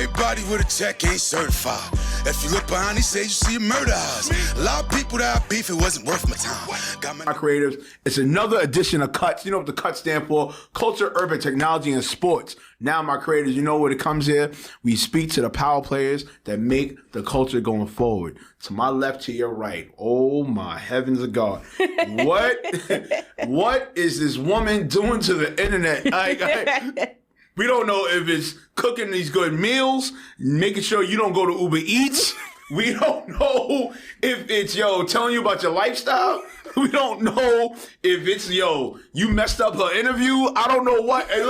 Everybody with a check ain't certified. If you look behind these shades, you see a murder house. A lot of people that I beef, it wasn't worth my time. My creatives, it's another edition of CUTS. You know what the CUTS stand for? Culture, Urban Technology, and Sports. Now, my creators, you know what it comes here. We speak to the power players that make the culture going forward. To my left, to your right. Oh my heavens of God! What is this woman doing to the internet? We don't know if it's cooking these good meals, making sure you don't go to Uber Eats. We don't know if it's, telling you about your lifestyle. We don't know if it's, you messed up her interview. I don't know what. Hey,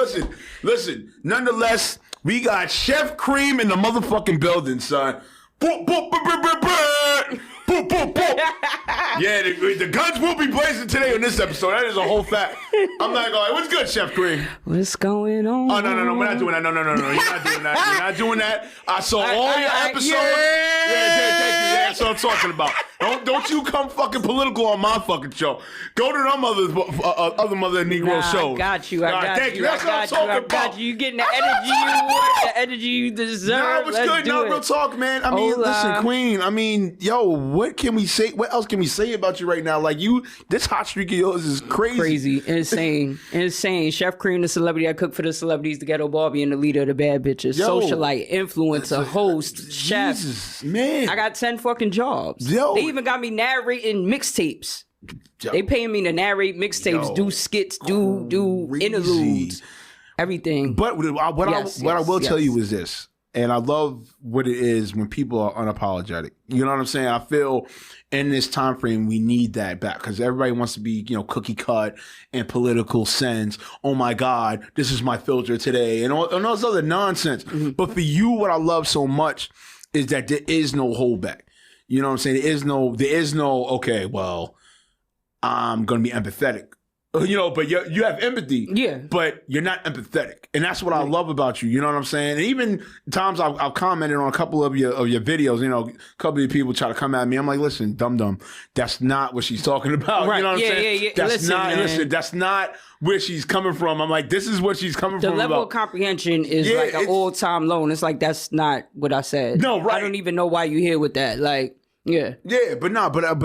listen. Nonetheless, we got Chef Cream in the motherfucking building, son. Boop, boop, boop, boop, boop, boop. Boop, boop, boop. Yeah, the guns will be blazing today on this episode. That is a whole fact. I'm not going, what's good, Chef Cream? What's going on? Oh, no, we're not doing that. No, you're not doing that. You're not doing that. I saw all your episodes. Yeah, thank you. Yeah, that's what I'm talking about. Don't you come fucking political on my fucking show. Go to them other mother Negro shows. I got you. Thank you. That's what I'm talking about. You getting the energy you want, the energy you deserve. No, it's good. No, real talk, man. I mean, listen, Queen. I mean, what can we say? What else can we say about you right now? Like this hot streak of yours is crazy. Insane. Chef Cream, the celebrity I cook for the celebrities, the ghetto Barbie, and the leader of the bad bitches. Socialite, influencer, host, chef. Jesus, man. I got 10 fucking jobs. They even got me narrating mixtapes. They paying me to narrate mixtapes, do skits, do interludes, everything. But what I will tell you is this. And I love what it is when people are unapologetic. You know what I'm saying? I feel in this time frame, we need that back because everybody wants to be, cookie cut and political sense. Oh my God, this is my filter today. And all those other nonsense. Mm-hmm. But for you, what I love so much is that there is no holdback. You know what I'm saying? There is no, okay, well, I'm going to be empathetic. But you have empathy. Yeah. But you're not empathetic. And that's what I love about you. You know what I'm saying? And even times I've commented on a couple of your videos, a couple of people try to come at me. I'm like, listen, dum-dum, that's not what she's talking about. Right. You know what I'm saying? Yeah. That's not where she's coming from. I'm like, this is what she's coming from. The level of comprehension is like an all-time low. And it's like, that's not what I said. No, right. I don't even know why you're here with that. Like, yeah, but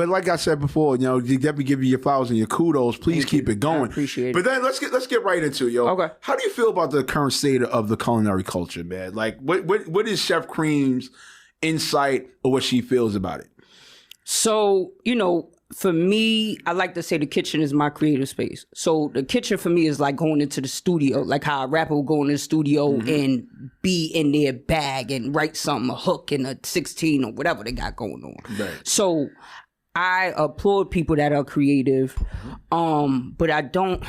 like I said before, you definitely give you your flowers and your kudos. Please keep it going. I appreciate it. But then let's get right into it, Okay. How do you feel about the current state of the culinary culture, man? Like, what is Chef Cream's insight or what she feels about it? So, for me, I like to say the kitchen is my creative space. So the kitchen for me is like going into the studio, like how a rapper will go in the studio and be in their bag and write something, a hook and a 16 or whatever they got going on. Right. So I applaud people that are creative, but I don't.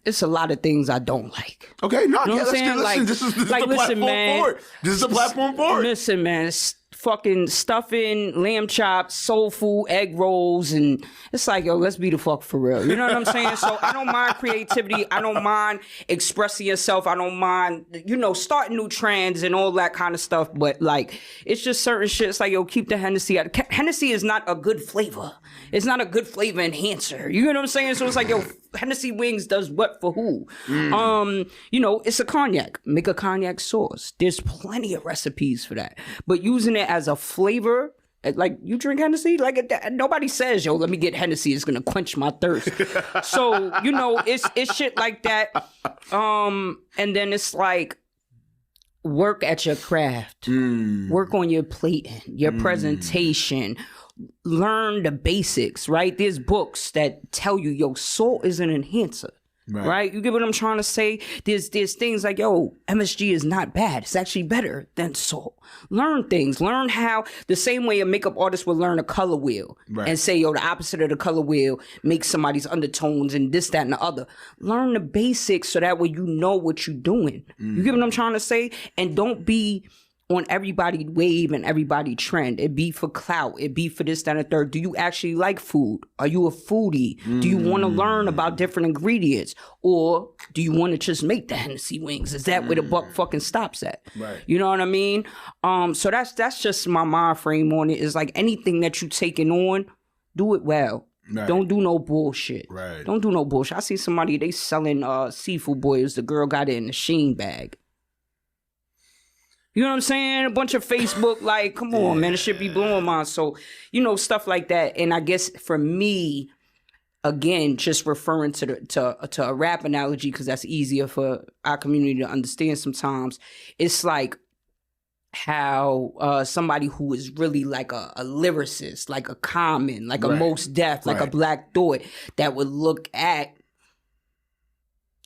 It's a lot of things I don't like. Okay, no, you know what I'm saying? Listen, this is the platform for it. This is the platform for it. Listen, man. Fucking stuffing, lamb chops, soul food, egg rolls, and it's like, let's be the fuck for real. You know what I'm saying? So I don't mind creativity. I don't mind expressing yourself. I don't mind, starting new trends and all that kind of stuff. But like, it's just certain shit. It's like, keep the Hennessy out. Hennessy is not a good flavor. It's not a good flavor enhancer. You know what I'm saying? So it's like, Hennessy Wings does what for who? It's a cognac. Make a cognac sauce. There's plenty of recipes for that. But using it as a flavor, like you drink Hennessy, like nobody says, let me get Hennessy. It's gonna quench my thirst. So it's shit like that. And then it's like, work at your craft. Work on your plating, your presentation. Learn the basics, right? There's books that tell you, salt is an enhancer, right? You get what I'm trying to say? There's things like, MSG is not bad. It's actually better than salt. Learn things. Learn how, the same way a makeup artist would learn a color wheel and say, the opposite of the color wheel makes somebody's undertones and this, that, and the other. Learn the basics so that way you know what you're doing. You get what I'm trying to say? And don't be on everybody wave and everybody trend. It be for clout. It be for this, that, and the third. Do you actually like food? Are you a foodie? Do you want to learn about different ingredients? Or do you want to just make the Hennessy wings? Is that where the buck fucking stops at? Right. You know what I mean? So that's just my mind frame on it. Is like anything that you taking on, do it well. Right. Don't do no bullshit. Right. Don't do no bullshit. I see somebody, they selling seafood boils. The girl got it in a Sheen bag. You know what I'm saying? A bunch of Facebook, like, come on, man, it should be blowing mine. So, stuff like that. And I guess for me, again, just referring to a rap analogy, because that's easier for our community to understand sometimes. It's like how somebody who is really like a lyricist, like a Common, like a Mos Def, like a Black Thought, that would look at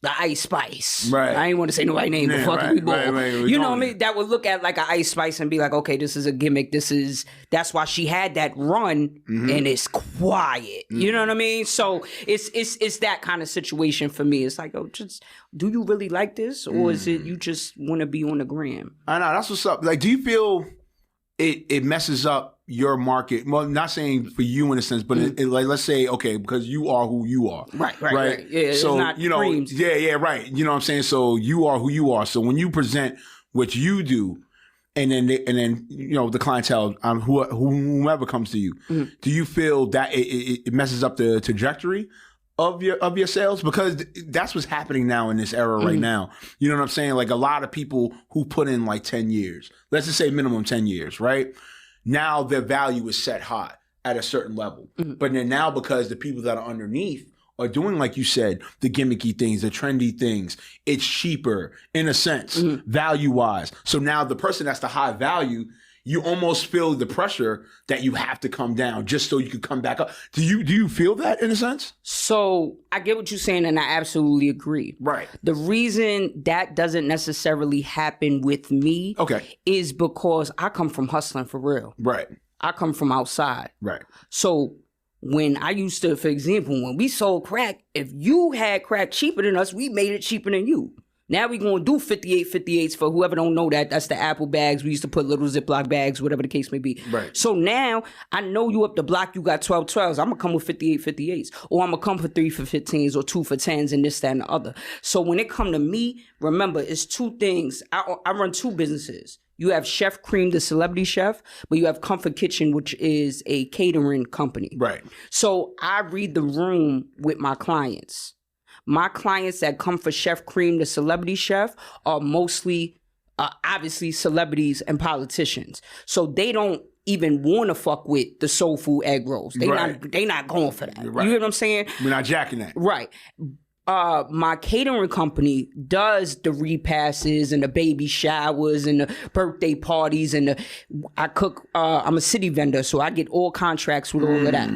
the Ice Spice. Right. I ain't want to say nobody's name, but fuck we both. You know what I mean? That would look at like an Ice Spice and be like, okay, this is a gimmick. That's why she had that run and it's quiet. You know what I mean? So it's that kind of situation for me. It's like, just do you really like this, or is it you just want to be on the gram? I know, that's what's up. Like, do you feel it messes up your market? Well, not saying for you in a sense, but like, let's say, okay, because you are who you are. Right. Yeah, so, it's not creams. Yeah, right. You know what I'm saying? So you are who you are. So when you present what you do, and then the clientele, whomever comes to you, do you feel that it messes up the trajectory of your sales? Because that's what's happening now in this era right now. You know what I'm saying? Like, a lot of people who put in like 10 years, let's just say minimum 10 years, right? Now their value is set high at a certain level. But then now, because the people that are underneath are doing, like you said, the gimmicky things, the trendy things, it's cheaper in a sense, value-wise. So now the person that's the high value, you almost feel the pressure that you have to come down just so you can come back up. Do you feel that in a sense? So I get what you're saying, and I absolutely agree. Right. The reason that doesn't necessarily happen with me is because I come from hustling for real. Right. I come from outside. Right. So when I used to, for example, when we sold crack, if you had crack cheaper than us, we made it cheaper than you. Now we gonna do 58s for whoever don't know that. That's the Apple bags. We used to put little Ziploc bags, whatever the case may be. Right. So now I know you up the block, you got 12s. I'm gonna come with 58s. Or I'm gonna come for 3 for 15s or 2 for 10s and this, that, and the other. So when it come to me, remember, it's two things. I run two businesses. You have Chef Cream, the celebrity chef, but you have Comfort Kitchen, which is a catering company. Right. So I read the room with my clients. My clients that come for Chef Cream, the celebrity chef, are mostly, obviously, celebrities and politicians. So they don't even want to fuck with the soul food egg rolls. They not going for that. Right. You hear what I'm saying? We're not jacking that. Right. My catering company does the repasses and the baby showers and the birthday parties and I cook. I'm a city vendor, so I get all contracts with all of that.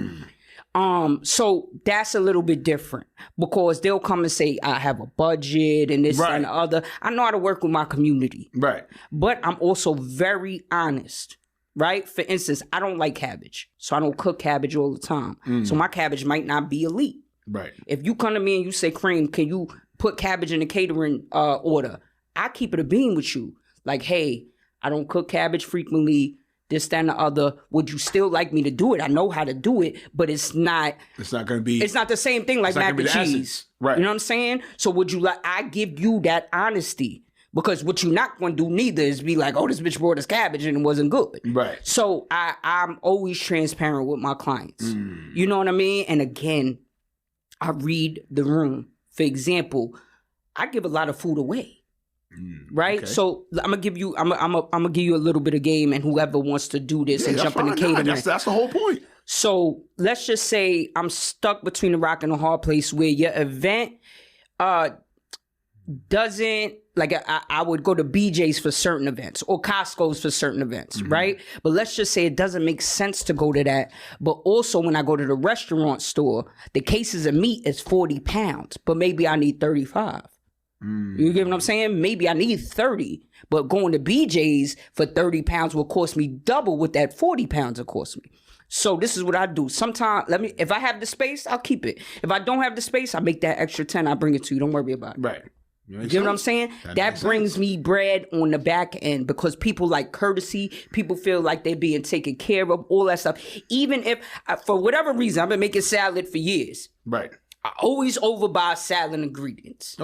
So that's a little bit different because they'll come and say, I have a budget and this and the other. I know how to work with my community. Right. But I'm also very honest, right? For instance, I don't like cabbage. So I don't cook cabbage all the time. So my cabbage might not be elite. Right. If you come to me and you say, Cream, can you put cabbage in the catering order? I keep it a bean with you. Like, hey, I don't cook cabbage frequently. This, that, and the other. Would you still like me to do it? I know how to do it, but it's not going to be. It's not the same thing like mac and cheese. Right. You know what I'm saying? So would you like? I give you that honesty because what you're not going to do neither is be like, oh, this bitch brought us cabbage and it wasn't good. Right. So I'm always transparent with my clients. You know what I mean? And again, I read the room. For example, I give a lot of food away. Right, okay. So I'm gonna give you a little bit of game, and whoever wants to do this and jump in the catering. That's the whole point. So let's just say I'm stuck between a rock and a hard place where your event doesn't like I would go to BJ's for certain events or Costco's for certain events, right? But let's just say it doesn't make sense to go to that. But also when I go to the restaurant store, the cases of meat is 40 pounds, but maybe I need 35. You get what I'm saying? Maybe I need 30, but going to BJ's for 30 pounds will cost me double what that 40 pounds will cost me. So this is what I do. Sometimes, if I have the space, I'll keep it. If I don't have the space, I make that extra 10, I bring it to you. Don't worry about it. Right. You get what I'm saying? That brings me bread on the back end because people like courtesy. People feel like they're being taken care of, all that stuff. Even if, for whatever reason, I've been making salad for years. Right. I always overbuy salad ingredients.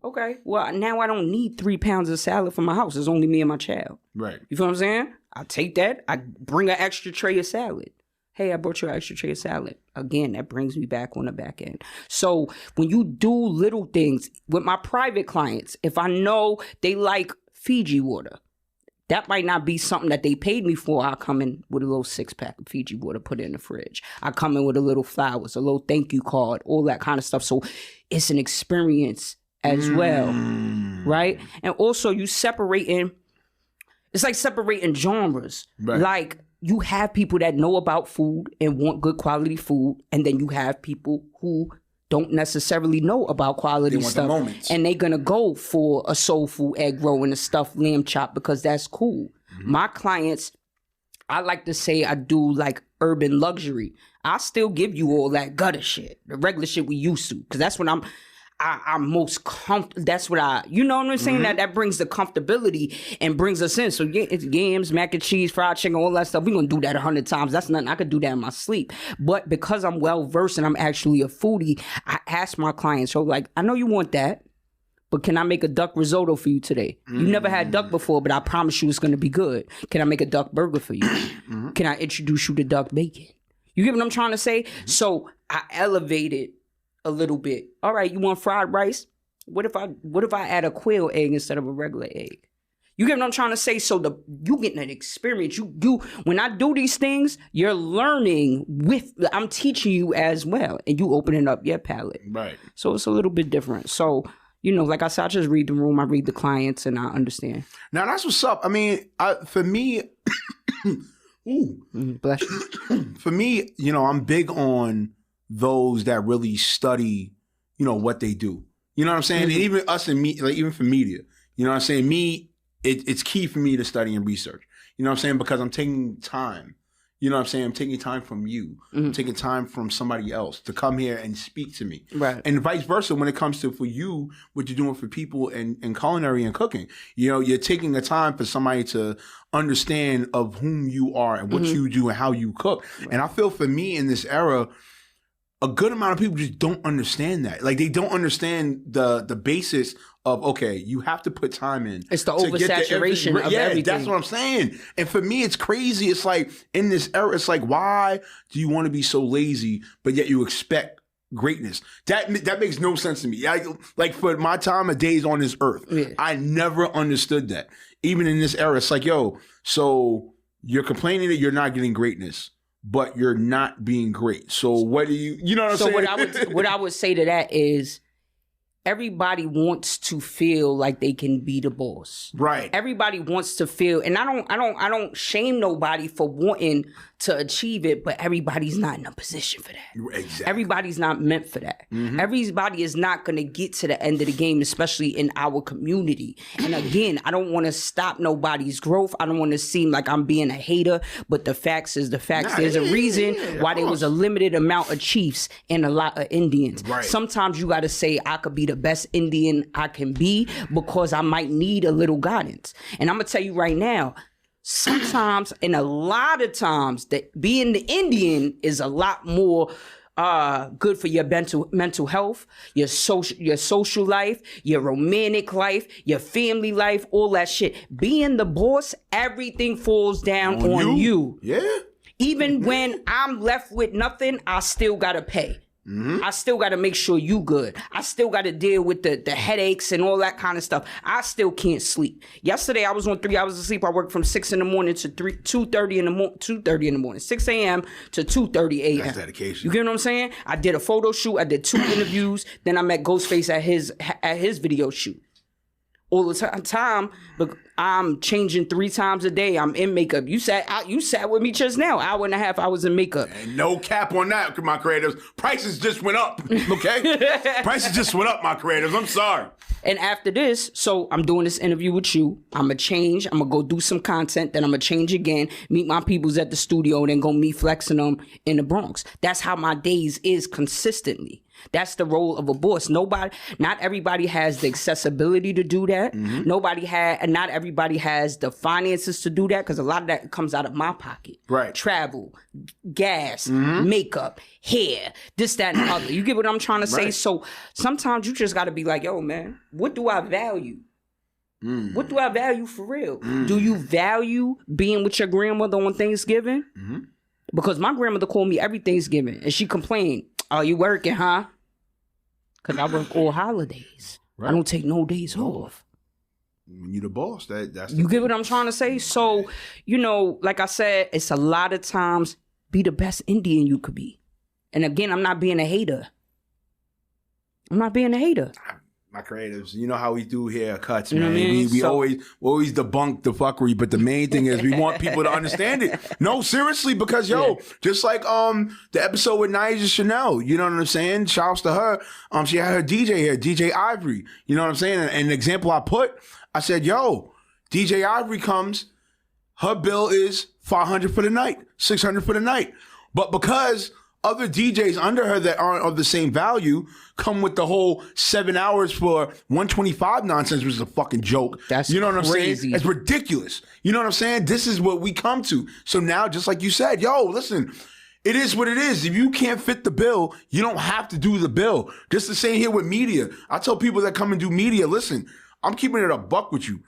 Okay, well, now I don't need 3 pounds of salad for my house. It's only me and my child. Right. You feel what I'm saying? I take that. I bring an extra tray of salad. Hey, I brought you an extra tray of salad. Again, that brings me back on the back end. So when you do little things with my private clients, if I know they like Fiji water, That might not be something that they paid me for. I come in with a little 6-pack of Fiji water, put it in the fridge. I come in with a little flowers, a little thank you card, all that kind of stuff. So it's an experience as well, right? And also you separating, it's like separating genres. Right. Like you have people that know about food and want good quality food, and then you have people who don't necessarily know about quality stuff. The moments. And they're going to go for a soul food egg roll and a stuffed lamb chop because that's cool. My clients, I like to say I do like urban luxury. I still give you all that gutter shit, the regular shit we used to, because that's what I'm most comfortable. That's what you know what I'm saying? That brings the comfortability and brings us in. So yeah, it's yams, mac and cheese, fried chicken, all that stuff. We're going to do that 100 times. That's nothing. I could do that in my sleep. But because I'm well versed and I'm actually a foodie, I ask my clients, so like, I know you want that, but can I make a duck risotto for you today? You never had duck before, but I promise you it's going to be good. Can I make a duck burger for you? Can I introduce you to duck bacon? You get what I'm trying to say? So I elevated a little bit. All right, you want fried rice? What if I add a quail egg instead of a regular egg? You get what I'm trying to say? So you getting an experience. You when I do these things, you're learning I'm teaching you as well, and you opening up your palate. Right. So it's a little bit different. So, like I said, I just read the room, I read the clients, and I understand. Now that's what's up. I mean, for me, Bless you. For me, I'm big on those that really study, what they do. You know what I'm saying? And even us and me, like even for media, you know what I'm saying? It's key for me to study and research. You know what I'm saying? Because I'm taking time. You know what I'm saying? I'm taking time from you. I'm taking time from somebody else to come here and speak to me. Right. And vice versa when it comes to for you, what you're doing for people in culinary and cooking. You're taking the time for somebody to understand of whom you are and what you do and how you cook. Right. And I feel for me in this era, a good amount of people just don't understand that. Like they don't understand the basis of, okay, you have to put time in. It's the oversaturation of everything. That's what I'm saying. And for me, it's crazy. It's like in this era, it's like, why do you want to be so lazy, but yet you expect greatness? That makes no sense to me. Like for my time of days on this earth, I never understood that. Even in this era, it's like, yo, so you're complaining that you're not getting greatness, but you're not being great. So what do you know what I'm saying? So what I would say to that is everybody wants to feel like they can be the boss. Right. Everybody wants to feel, and I don't shame nobody for wanting to achieve it, but everybody's not in a position for that. Exactly. Everybody's not meant for that. Everybody is not going to get to the end of the game, especially in our community. And again, I don't want to stop nobody's growth. I don't want to seem like I'm being a hater, but the facts is the facts. There's a reason why there was a limited amount of chiefs and a lot of Indians. Right. Sometimes you got to say, I could be the best Indian I can be because I might need a little guidance. And I'm going to tell you right now, sometimes and a lot of times that being the Indian is a lot more good for your mental health, your social life, your romantic life, your family life, all that shit. Being the boss, everything falls down on you. Yeah. Even when I'm left with nothing, I still gotta pay. I still got to make sure you good. I still got to deal with the headaches and all that kind of stuff. I still can't sleep. Yesterday, I was on 3 hours of sleep. I worked from 6 in the morning to 2:30 in the morning, 6 a.m. to 2:30 a.m. That's dedication. You get what I'm saying? I did a photo shoot. I did 2 interviews. Then I met Ghostface at his video shoot. All the time, but I'm changing 3 times a day. I'm in makeup. You sat with me just now, 1.5 hours in makeup. And no cap on that, my creatives. Prices just went up, okay? Prices just went up, my creatives. I'm sorry. And after this, so I'm doing this interview with you. I'm going to change. I'm going to go do some content. Then I'm going to change again, meet my peoples at the studio, then go meet flexing them in the Bronx. That's how my days is consistently. That's the role of a boss. Not everybody has the accessibility to do that. Not everybody has the finances to do that, because a lot of that comes out of my pocket. Right. Travel, gas, makeup, hair, this, that, and other. You get what I'm trying to say? Right. So sometimes you just got to be like, yo, man, what do I value? What do I value for real? Do you value being with your grandmother on Thanksgiving? Because my grandmother called me every Thanksgiving, and she complained, "Are you working, huh?" Because I work all holidays. Right. I don't take no days off. When you the boss, that's you get what I'm trying to say. So, like I said, it's a lot of times be the best Indian you could be. And again, I'm not being a hater. My creatives, you know how we do haircuts, You know man. what I mean? We always debunk the fuckery, but the main thing is we want people to understand it. No, seriously, because just like the episode with Nyjah Chanel, you know what I'm saying? Shouts to her. She had her DJ here, DJ Ivory. You know what I'm saying? And the example I said, DJ Ivory comes, her bill is $500 for the night, $600 for the night. But because other DJs under her that aren't of the same value come with the whole 7 hours for $125 nonsense, which is a fucking joke. That's you know what crazy. I'm saying? It's ridiculous. You know what I'm saying? This is what we come to. So now, just like you said, listen, it is what it is. If you can't fit the bill, you don't have to do the bill. Just the same here with media. I tell people that come and do media, listen, I'm keeping it a buck with you.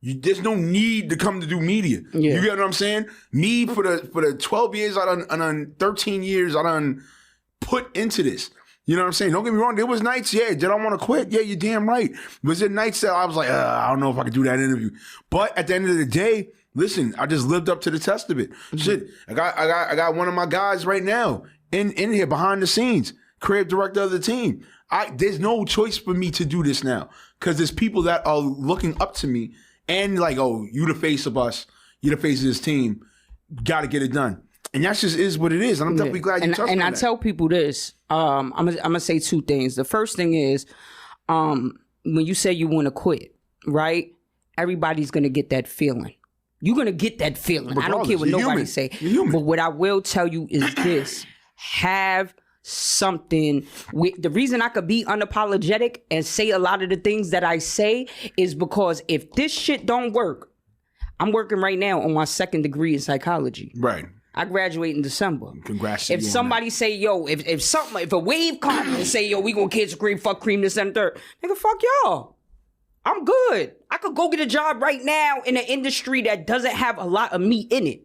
There's no need to come to do media. Yeah. You get what I'm saying? Me, for the 12 years, I done 13 years, I done put into this. You know what I'm saying? Don't get me wrong. There was nights, did I want to quit? Yeah, you're damn right. Was there nights that I was like, I don't know if I could do that interview. But at the end of the day, listen, I just lived up to the test of it. Mm-hmm. Shit, I got one of my guys right now in here behind the scenes, creative director of the team. There's no choice for me to do this now because there's people that are looking up to me and like, you the face of us, you the face of this team, got to get it done. And that just is what it is. And I'm definitely glad you touched on that. And I tell people this, I'm gonna say two things. The first thing is, when you say you want to quit, right? Everybody's gonna get that feeling. You're gonna get that feeling. I don't care what nobody say. But what I will tell you is this: have something. The reason I could be unapologetic and say a lot of the things that I say is because if this shit don't work, I'm working right now on my 2nd degree in psychology. Right. I graduate in December. Congrats. If somebody say, if a wave comes and say, we gonna kids cream, fuck cream, this and third, nigga, fuck y'all. I'm good. I could go get a job right now in an industry that doesn't have a lot of meat in it.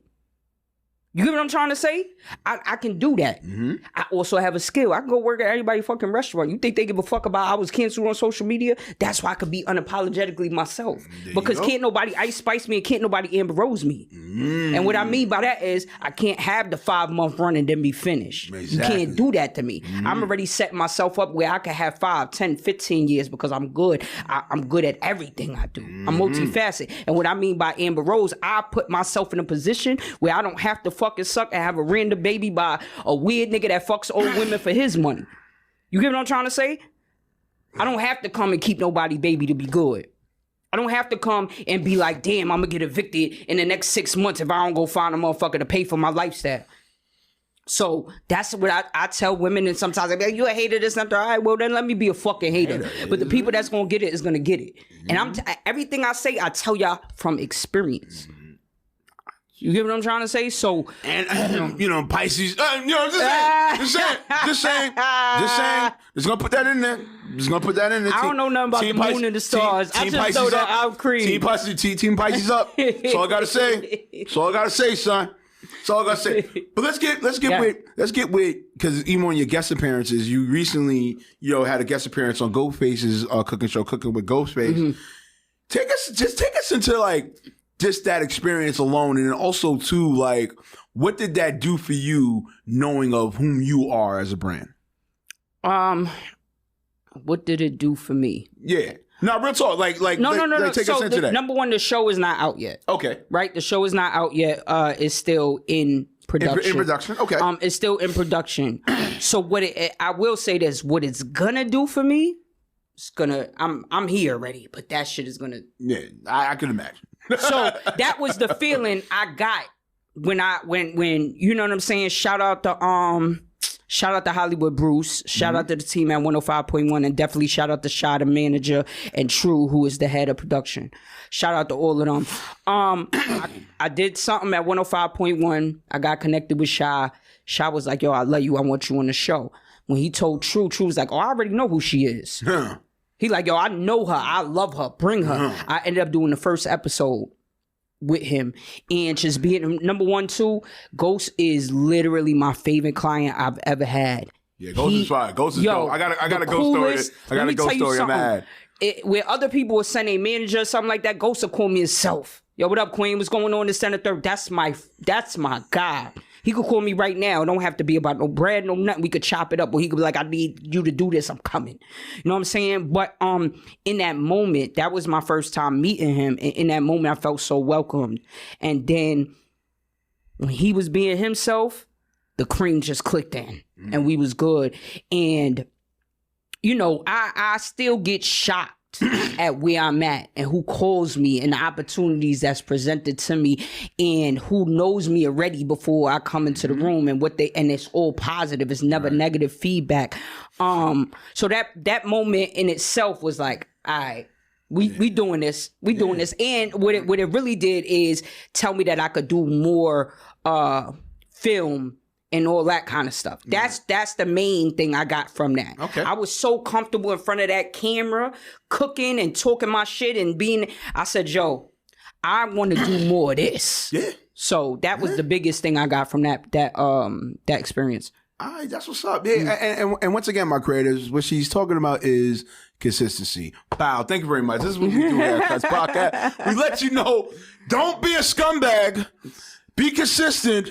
You get what I'm trying to say? I can do that. Mm-hmm. I also have a skill. I can go work at anybody's fucking restaurant. You think they give a fuck about I was canceled on social media? That's why I could be unapologetically myself. Because can't nobody Ice Spice me and can't nobody Amber Rose me. Mm. And what I mean by that is I can't have the 5-month run and then be finished. Exactly. You can't do that to me. Mm. I'm already setting myself up where I can have 5, 10, 15 years because I'm good. I'm good at everything I do. I'm multifaceted. And what I mean by Amber Rose, I put myself in a position where I don't have to fucking suck and have a random baby by a weird nigga that fucks old women for his money. You get what I'm trying to say? I don't have to come and keep nobody baby to be good. I don't have to come and be like, damn, I'm gonna get evicted in the next 6 months if I don't go find a motherfucker to pay for my lifestyle. So that's what I tell women, and sometimes they be like, you a hater, this and that. All right, well then let me be a fucking hater. But the people that's gonna get it is gonna get it. And everything I say, I tell y'all from experience. You get what I'm trying to say? So, and Pisces, just saying. Just gonna put that in there. I don't know nothing about the moon and the stars. I just know that out cream. Team Pisces up. That's all I gotta say. That's all I gotta say, son. That's all I gotta say. But let's get with, because even on your guest appearances, you recently, had a guest appearance on Ghostface's cooking show, Cooking with Ghostface. Mm-hmm. Take us into like just that experience alone, and then also too, like, what did that do for you, knowing of whom you are as a brand? What did it do for me? Yeah. No, real talk. No. Take us into that. Number one, the show is not out yet. Okay. Right? The show is not out yet. It's still in production. In production? Okay. It's still in production. So I will say this, what it's gonna do for me, I'm here already, but that shit is gonna... Yeah, I can imagine. So that was the feeling I got when you know what I'm saying? Shout out to Hollywood Bruce. Shout out to the team at 105.1, and definitely shout out to Shy, the manager, and True, who is the head of production. Shout out to all of them. I did something at 105.1. I got connected with Shy. Shy was like, yo, I love you. I want you on the show. When he told True was like, oh, I already know who she is. Huh. He like, yo, I know her. I love her. Bring her. I ended up doing the first episode with him, and just being number 1, 2. Ghost is literally my favorite client I've ever had. Yeah, Ghost is fire. Ghost is dope. I got a ghost story. I got a ghost story. I'm mad. where other people would send a manager or something like that, Ghost would call me himself. Yo, what up, Queen? What's going on? This and the third. That's my guy. He could call me right now. It don't have to be about no bread, no nothing. We could chop it up. Or he could be like, I need you to do this. I'm coming. You know what I'm saying? But in that moment, that was my first time meeting him. And in that moment, I felt so welcomed. And then when he was being himself, the cream just clicked in. And we was good. And, you know, I still get shocked at where I'm at and who calls me and the opportunities that's presented to me and who knows me already before I come into the room and and it's all positive. It's never negative feedback. So that moment in itself was like, all right, we doing this. We doing this. And what it really did is tell me that I could do more film and all that kind of stuff. That's the main thing I got from that. Okay. I was so comfortable in front of that camera, cooking and talking my shit and I said, yo, I want to do more of this. Yeah. So that was the biggest thing I got from that experience. All right, that's what's up. Yeah, and once again, my creators, what she's talking about is consistency. Wow, thank you very much. This is what we do here at Cuts Podcast. We let you know, don't be a scumbag. Be consistent.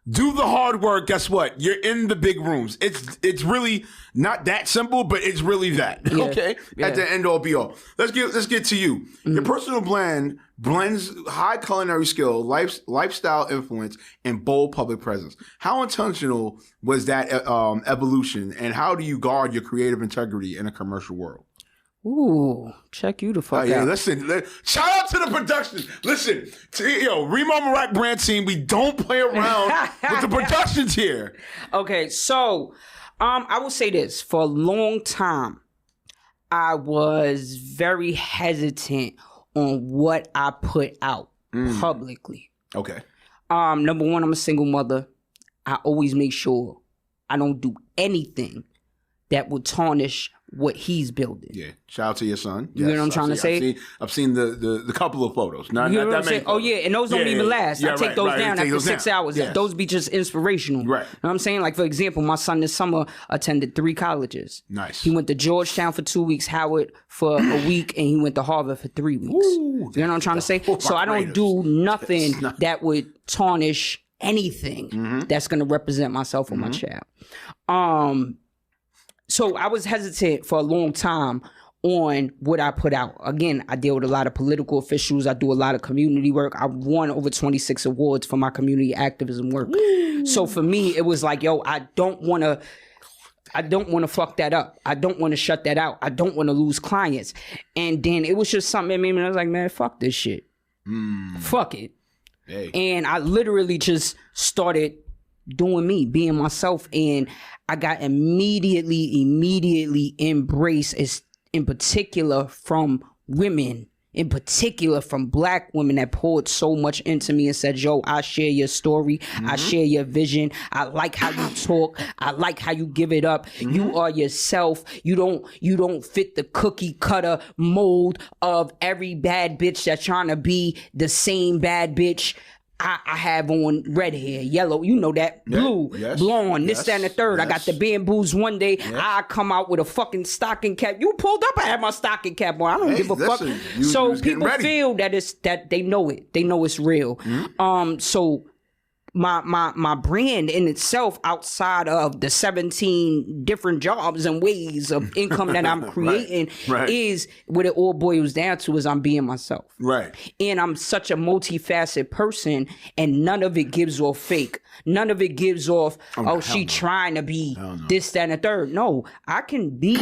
Do the hard work. Guess what? You're in the big rooms. It's really not that simple, but it's really that. Yeah. Okay? Yeah. At the end all be all. Let's get to you. Your personal blend blends high culinary skill, lifestyle influence, and bold public presence. How intentional was that evolution, and how do you guard your creative integrity in a commercial world? Ooh, check you the fuck out. Yeah, listen, shout out to the production. Listen, Remo Marak brand team, we don't play around with the productions here. Okay, so I will say this. For a long time, I was very hesitant on what I put out publicly. Okay. Number one, I'm a single mother. I always make sure I don't do anything that would tarnish what he's building. Yeah. Shout out to your son. You know what I'm trying to say? I've seen the couple of photos. Not You know that what I'm many saying? Oh, yeah. And those don't even last. I take those down after 6 hours. Yes. Those be just inspirational. Right. You know what I'm saying? Like, for example, my son this summer attended 3 colleges. Nice. He went to Georgetown for 2 weeks, Howard for a week, and he went to Harvard for 3 weeks. Ooh, you know what I'm trying to say? So I don't do nothing that would tarnish anything that's going to represent myself or my child. So I was hesitant for a long time on what I put out. Again, I deal with a lot of political officials. I do a lot of community work. I won over 26 awards for my community activism work. Woo. So for me, it was like, yo, I don't want to fuck that up. I don't want to shut that out. I don't want to lose clients. And then it was just something that made me, I was like, man, fuck this shit. Fuck it. Hey. And I literally just started doing me, being myself, and I got immediately embraced, in particular from women, in particular from Black women that poured so much into me and said, yo, I share your story. I share your vision. I like how you talk. I like how you give it up. You are yourself. You don't fit the cookie cutter mold of every bad bitch that's trying to be the same bad bitch. I have on red hair, yellow, you know that, blue, blonde, this, that, and the third. I got the bamboos one day. I come out with a fucking stocking cap. You pulled up, I had my stocking cap on. I don't give a fuck. So people feel that they know it. They know it's real. So my brand in itself, outside of the 17 different jobs and ways of income that I'm creating, is what it all boils down to is I'm being myself. Right. And I'm such a multifaceted person, and none of it gives off fake. None of it gives off, she trying to be this, that, and the third. No, I can be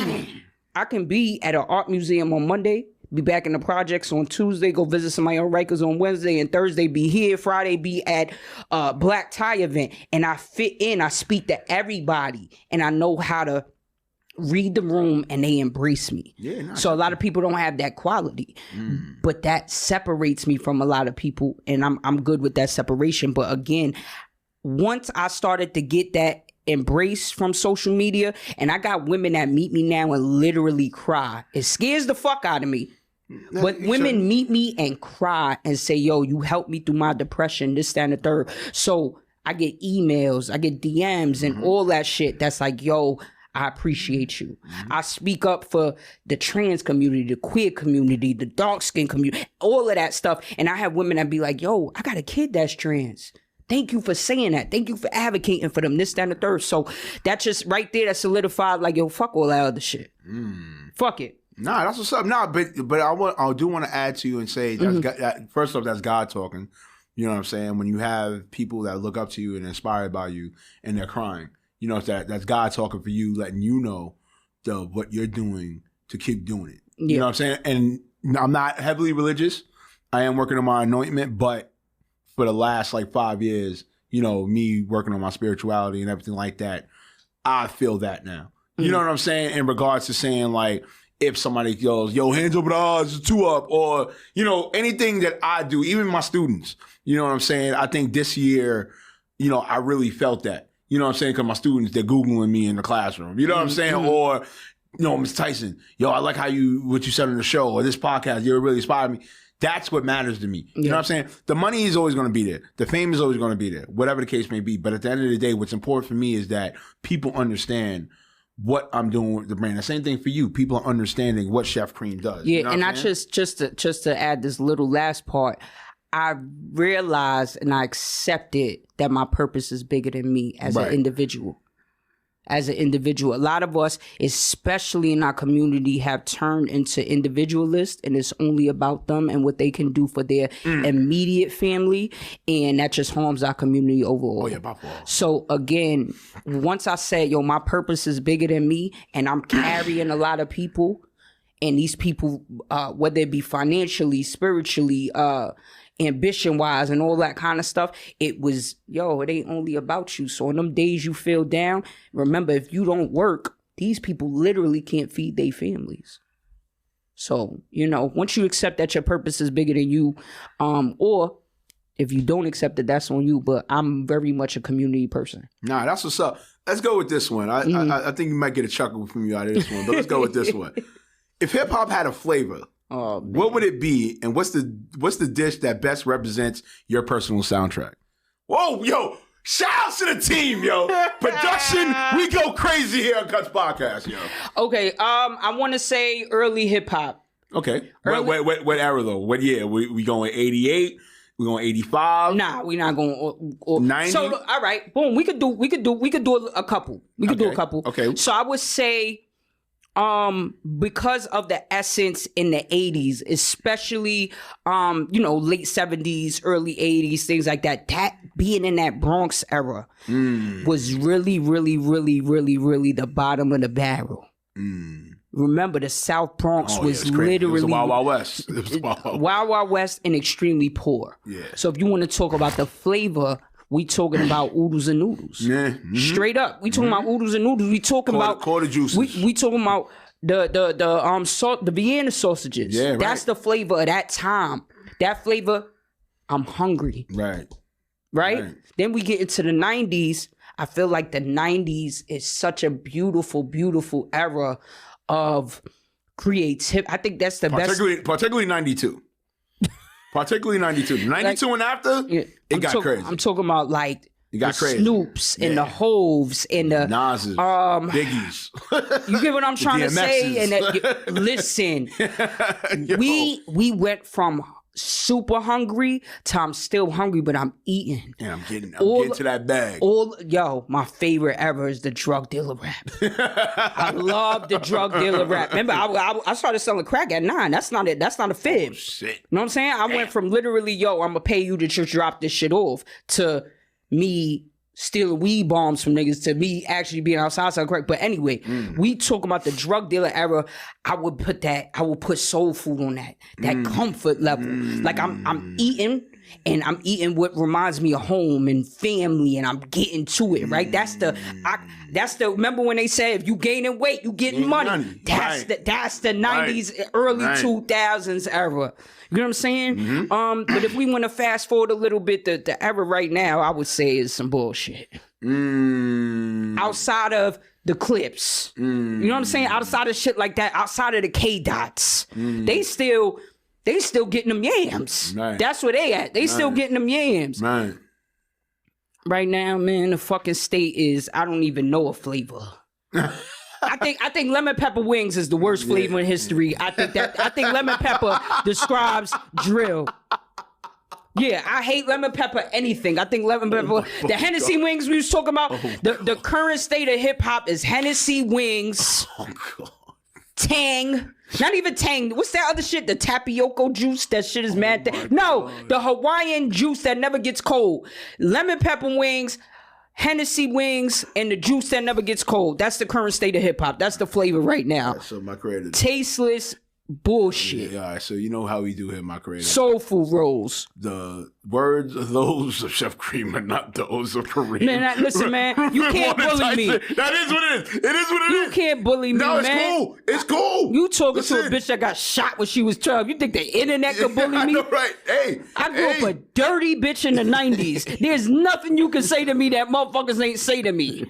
at an art museum on Monday, be back in the projects on Tuesday, go visit somebody on Rikers on Wednesday, and Thursday be here, Friday be at a black tie event. And I fit in, I speak to everybody, and I know how to read the room, and they embrace me. So a lot of people don't have that quality, but that separates me from a lot of people, and I'm good with that separation. But again, once I started to get that embrace from social media, and I got women that meet me now and literally cry. It scares the fuck out of me. But women meet me and cry and say, yo, you helped me through my depression, this, that, and the third. So I get emails, I get DMs and all that shit that's like, yo, I appreciate you. I speak up for the trans community, the queer community, the dark skin community, all of that stuff. And I have women that be like, yo, I got a kid that's trans. Thank you for saying that. Thank you for advocating for them, this, that, and the third. So that just right there, that solidified like, yo, fuck all that other shit. Fuck it. Nah, that's what's up. Nah, but I do want to add to you and say, first off, that's God talking. You know what I'm saying? When you have people that look up to you and inspired by you and they're crying, you know, that's God talking for you, letting you know what you're doing to keep doing it. Yeah. You know what I'm saying? And I'm not heavily religious. I am working on my anointment, but for the last like 5 years, you know, me working on my spirituality and everything like that, I feel that now. You know what I'm saying? In regards to saying like, if somebody goes, yo, hands over the odds, 2 up, or, you know, anything that I do, even my students, you know what I'm saying? I think this year, you know, I really felt that. You know what I'm saying? Because my students, they're Googling me in the classroom. You know what I'm saying? Or, you know, Ms. Tyson, yo, I like what you said on the show, or this podcast, you really inspired me. That's what matters to me. You know what I'm saying? The money is always going to be there. The fame is always going to be there, whatever the case may be. But at the end of the day, what's important for me is that people understand what I'm doing with the brand. The same thing for you. People are understanding what Chef Cream does. Yeah, you know and I just to add this little last part, I realized and I accepted that my purpose is bigger than me as an individual. As an individual, a lot of us, especially in our community, have turned into individualists, and it's only about them and what they can do for their immediate family, and that just harms our community overall. Oh yeah, by far. So again, once I said, yo, my purpose is bigger than me, and I'm carrying a lot of people, and these people, whether it be financially, spiritually, ambition wise and all that kind of stuff, it was, yo, it ain't only about you. So on them days you feel down, remember, if you don't work, these people literally can't feed their families. So, you know, once you accept that your purpose is bigger than you, or if you don't accept it, that's on you. But I'm very much a community person. Nah, that's what's up. Let's go with this one. I think you might get a chuckle from you out of this one, but let's go with this one. If hip hop had a flavor, what would it be, and what's the dish that best represents your personal soundtrack? Whoa, yo, shout out to the team, yo. Production, we go crazy here on Cuts Podcast, yo. Okay, I want to say early hip hop. Okay, what era though? What year? We going 88? We going 85? Nah, we not going 90. So all right, boom. We could do a couple. We could do a couple. Okay. So I would say, because of the essence in the 80s, especially, you know, late 70s, early 80s, things like that, that being in that Bronx era was really, really, really, really, really the bottom of the barrel. Remember, the South Bronx was literally... It was Wild Wild West. It was Wild Wild West and extremely poor. Yeah. So if you want to talk about the flavor, we talking about oodles and noodles. Yeah. Straight up. We talking about oodles and noodles. We talking about quarter juices. We talking about the Vienna sausages. Yeah, right. That's the flavor of that time. That flavor, I'm hungry. Right? Then we get into the 90s. I feel like the 90s is such a beautiful, beautiful era of creativity. I think that's the best. Particularly 92. Particularly 92. 92 and after, it got crazy. I'm talking about like it got crazy. Snoops and the Hoves and the Nas's, Biggies. You get what I'm trying to say? And listen, we went from super hungry to I'm still hungry, but I'm eating. Yeah, I'm getting to that bag. My favorite ever is the drug dealer rap. I love the drug dealer rap. Remember, I started selling crack at 9. That's not it. That's not a fib. Oh, shit. You know what I'm saying? I went from literally, I'm gonna pay you to just drop this shit off, to me stealing weed bombs from niggas, to me actually being outside selling crack. But anyway, we talk about the drug dealer era. I would put soul food on that comfort level. Like I'm eating, and I'm eating what reminds me of home and family, and I'm getting to it, right? That's the remember when they said if you gaining weight, you getting money. That's the 90s, early 2000s era. You know what I'm saying? But if we want to fast forward a little bit, the era right now, I would say is some bullshit. Outside of the clips. You know what I'm saying? Outside of shit like that, outside of the K-Dots, they still getting them yams. Right. That's where they at. They still getting them yams. Right. Right now, man, the fucking state is, I don't even know a flavor. I think lemon pepper wings is the worst flavor in history. I think lemon pepper describes drill. Yeah, I hate lemon pepper anything. I think lemon pepper, the Hennessy wings we was talking about, the current state of hip hop is Hennessy wings, Tang, not even Tang. What's that other shit? The tapioca juice. That shit is mad. No, the Hawaiian juice that never gets cold. Lemon pepper wings, Hennessy wings, and the juice that never gets cold. That's the current state of hip hop. That's the flavor right now. So my creator. Tasteless bullshit. Yeah, all right, so you know how we do here, my creator. Soul food rolls. The words of those of Chef Cream are not those of Kareem. Man, listen, man, you can't bully me. That is what it is. It is what it is. You can't bully me, no, it's man. cool. It's cool. You talking to a bitch that got shot when she was 12. You think the internet could bully me? I know, right? Hey, I grew up a dirty bitch in the 90s. There's nothing you can say to me that motherfuckers ain't say to me.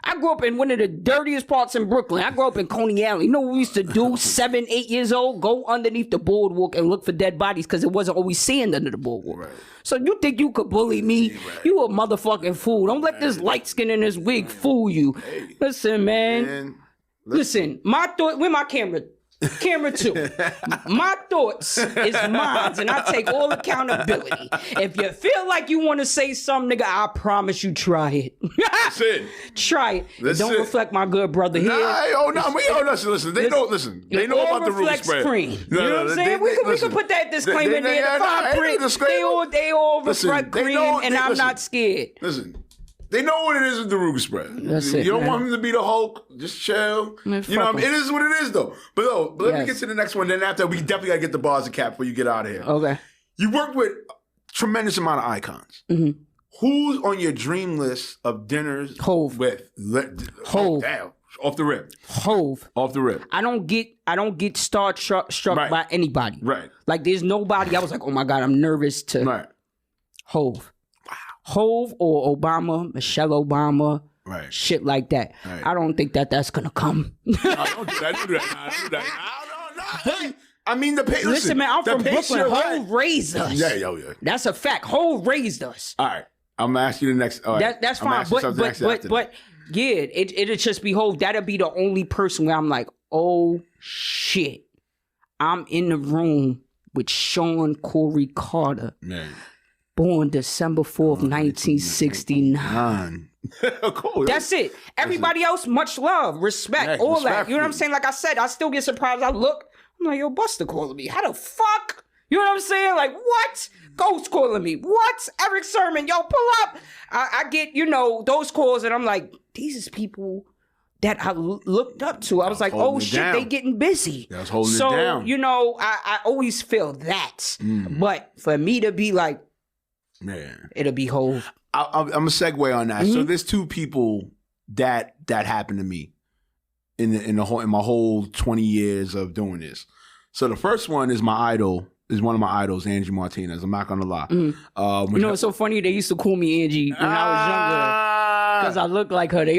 I grew up in one of the dirtiest parts in Brooklyn. I grew up in Coney Island. You know what we used to do? 7, 8 years old, go underneath the boardwalk and look for dead bodies because it wasn't always sand under the boardwalk. Right. So you think you could bully me? Right. You a motherfucking fool. Don't let this light skin in this wig fool you. Hey. Listen, man. Listen, my thought. Where my camera? Camera 2. My thoughts is mine, and I take all accountability. If you feel like you want to say something, nigga, I promise you, try it. That's it. Try it. Don't reflect my good brother here. Listen. They know. Listen, they know about the Ruger spread. Cream. You know what I'm saying? We can put that disclaimer in there. The fine print. They all reflect cream, and I'm not scared. Listen. They know what it is with the Ruger spread. That's it, you don't man. want him to be the Hulk. Just chill. Man, you know what I mean? It is what it is, though. But let me get to the next one. Then after, we definitely got to get the bars of cap before you get out of here. Okay. You worked with a tremendous amount of icons. Mm-hmm. Who's on your dream list of dinners Hove. with? Hove. Damn. Off the rip. Hove. Off the rip. I don't get struck right. by anybody. Right. Like there's nobody I was like, oh my God, I'm nervous to. Right. Hove. Hove or Obama, Michelle Obama, right? Shit like that. Right. I don't think that's gonna come. No, don't do that. No. I mean, listen, man, I'm from Brooklyn. Hove raised us. Yeah. That's a fact. Hove raised us. All right, I'm gonna ask you the next. All right. That's fine. But yeah, it'll just be Hove. That'll be the only person where I'm like, oh shit, I'm in the room with Sean Corey Carter. Man. Born December 4th, 1969. Cool. That's it. Everybody else, much love, respect, all that. You know what I'm saying? Like I said, I still get surprised. I look, I'm like, yo, Buster calling me. How the fuck? You know what I'm saying? Like, what? Ghost calling me. What? Eric Sermon, yo, pull up. I get, those calls, and I'm like, these is people that I looked up to. I was like, oh shit, they getting busy. That's holding it down. So, I always feel that. But for me to be like, man, it'll be Hove. I'm a segue on that. Mm-hmm. So there's two people that happened to me in my whole 20 years of doing this. So the first one is one of my idols, Angie Martinez. I'm not gonna lie. Mm-hmm. It's so funny. They used to call me Angie when I was younger because I looked like her. They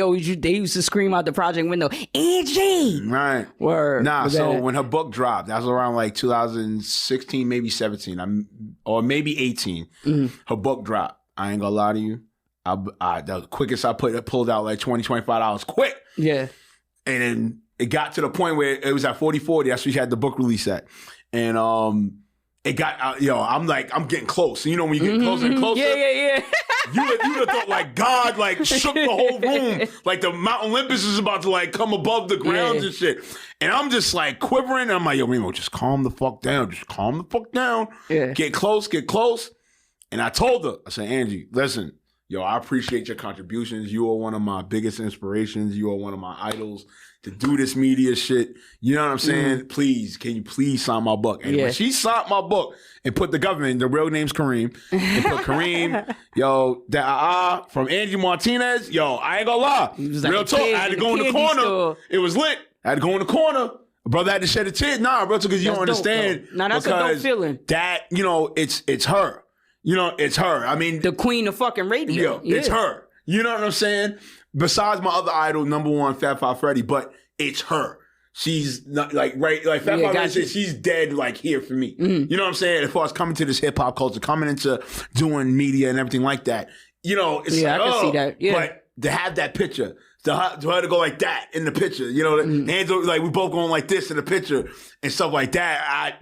used to scream out the project window, Angie. Right. Word. Nah. So when her book dropped, that was around like 2016, maybe 17, or maybe 18. Mm-hmm. Her book dropped. I ain't gonna lie to you. The quickest I pulled out like $20-$25 quick. Yeah. And then it got to the point where it was at 40-40. That's what she had the book release at. And it got, I'm getting close. You know when you get closer and closer? Yeah. You'd have thought like God like shook the whole room. Like the Mount Olympus is about to like come above the ground and shit. And I'm just like quivering. And I'm like, yo, Remo, just calm the fuck down. Just calm the fuck down. Yeah. Get close. And I told her, I said, Angie, listen, yo, I appreciate your contributions. You are one of my biggest inspirations. You are one of my idols to do this media shit. You know what I'm saying? Mm. Please, can you please sign my book? And when she signed my book and put the government, the real name's Kareem, and put Kareem, yo, from Angie Martinez, yo, I ain't gonna lie. Like real talk, I had to go in the corner. Store. It was lit. I had to go in the corner. Brother had to shed a tear. Nah, bro, because you don't understand. Now that's a dope feeling. That, it's her. It's her. I mean, the queen of fucking radio. It's her. You know what I'm saying? Besides my other idol, number one, Fat Five Freddy, but it's her. She's not like Fat Five Freddy said, she's dead like here for me. Mm-hmm. You know what I'm saying? As far as coming to this hip hop culture, coming into doing media and everything like that, it's I can see that. Yeah. But to have that picture, to her to go like that in the picture. You know, the hands are, like we both going like this in the picture and stuff like that.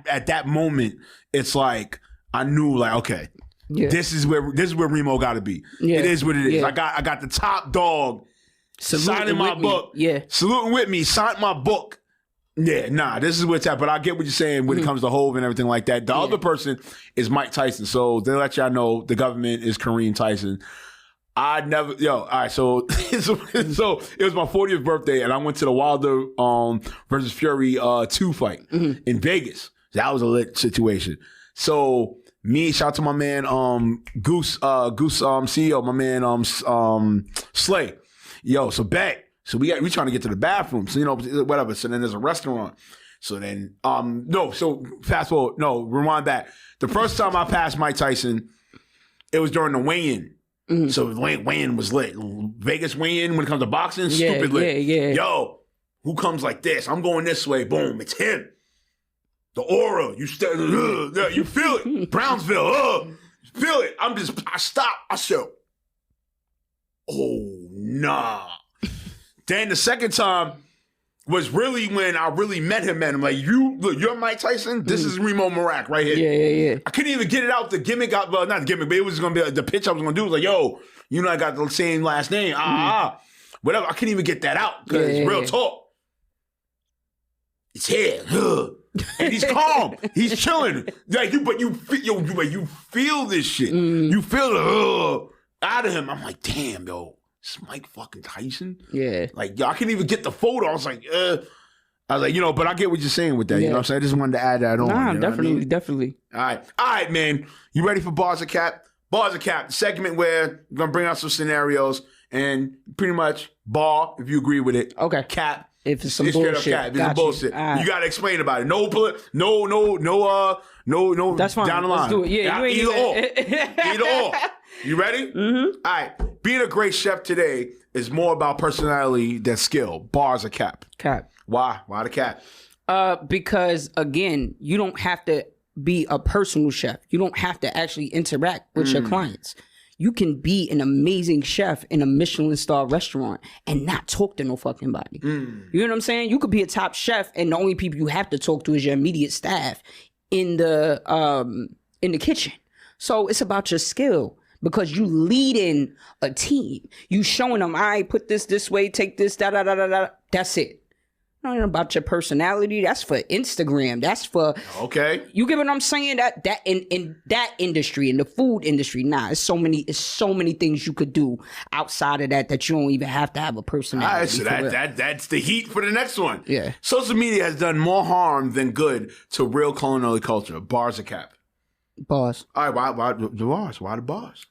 At that moment, it's like I knew like, okay, this is where Remo got to be. Yeah. It is what it is. Yeah. I got the top dog signing my book. Yeah, saluting with me, signing my book. Yeah, nah, this is what's happening. But I get what you're saying when it comes to Hove and everything like that. The other person is Mike Tyson. So they let y'all know the government is Kareem Tyson. I never, all right, so it was my 40th birthday and I went to the Wilder versus Fury 2 fight in Vegas. That was a lit situation. So shout out to my man Goose CEO, my man Slay. Yo, so back. So we trying to get to the bathroom. So, whatever. So then there's a restaurant. So then, fast forward. No, rewind back. The first time I passed Mike Tyson, it was during the weigh-in. Mm-hmm. So weigh-in was lit. Vegas weigh-in when it comes to boxing, stupid lit. Yeah. Yo, who comes like this? I'm going this way. Boom, it's him. The aura. You feel it. Brownsville. Feel it. I stop. I said, oh, nah. Then the second time was really when I really met him, man. I'm like, you're Mike Tyson? This is Remo Marak right here. Yeah. I couldn't even get it out the gimmick. Well, not the gimmick, but it was going to be the pitch I was going to do. Was like, yo, I got the same last name. Whatever. I couldn't even get that out because it's real talk. It's here. And he's calm. He's chilling. Like you feel this shit. You feel the out of him. I'm like, damn, yo. It's Mike fucking Tyson. Yeah. Like, yo, I can't even get the photo. I was like, but I get what you're saying with that. You know what I'm saying? I just wanted to add that on. Nah, definitely. All right, man. You ready for Bars of Cap? Bars of Cap, the segment where we're going to bring out some scenarios and pretty much bar, if you agree with it. Okay. Cap. If it's some bullshit. Cap. If it's bullshit. You got to explain about it. No, that's fine. Down the line. Let's do it. Yeah, either or. You ready? Mm-hmm. All right. Being a great chef today is more about personality than skill. Bars of Cap. Cap. Why? Why the cap? Because, again, you don't have to be a personal chef. You don't have to actually interact with your clients. You can be an amazing chef in a Michelin star restaurant and not talk to no fucking body. You know what I'm saying? You could be a top chef and the only people you have to talk to is your immediate staff in the kitchen. So it's about your skill. Because you leading a team. You showing them, put this way, take this, da-da-da-da-da. That's it. Not about your personality. That's for Instagram. That's for... Okay. You get what I'm saying? That in that industry, in the food industry, it's so many things you could do outside of that you don't even have to have a personality. All right, so that's the heat for the next one. Yeah. Social media has done more harm than good to real culinary culture. Bars of Cap. Bars. All right, why the bars? Why the bars?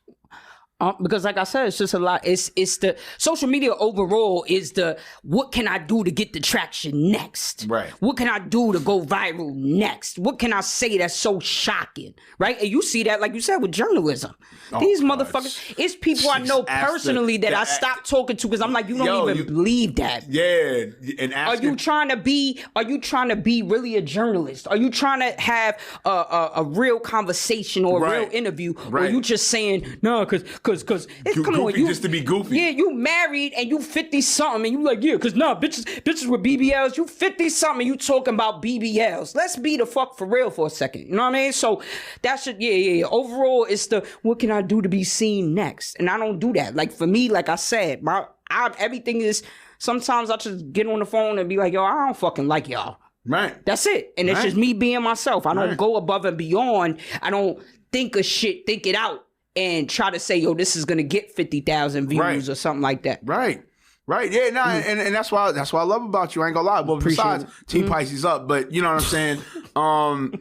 Because like I said, it's just a lot. It's the social media overall is the what can I do to get the traction next? Right. What can I do to go viral next? What can I say that's so shocking? Right. And you see that, like you said, with journalism. These motherfuckers, it's people I know personally that I stopped talking to because I'm like, you don't even believe that. Yeah. And are you trying to be really a journalist? Are you trying to have a real conversation or a real interview? Right. Or you just saying, no, because come on, you just to be goofy. Yeah, you married and you 50-something and you like, because bitches with BBLs, you 50-something, you talking about BBLs. Let's be the fuck for real for a second. You know what I mean? So that's it. Yeah. Overall, it's the what can I do to be seen next? And I don't do that. Like for me, like I said, everything is. Sometimes I just get on the phone and be like, yo, I don't fucking like y'all. Right. That's it. And it's just me being myself. I don't go above and beyond. I don't think of shit, think it out. And try to say, yo, this is gonna get 50,000 views or something like that. Right. Yeah, and that's what I love about you. I ain't gonna lie. Well, besides Team Pisces up, but you know what I'm saying?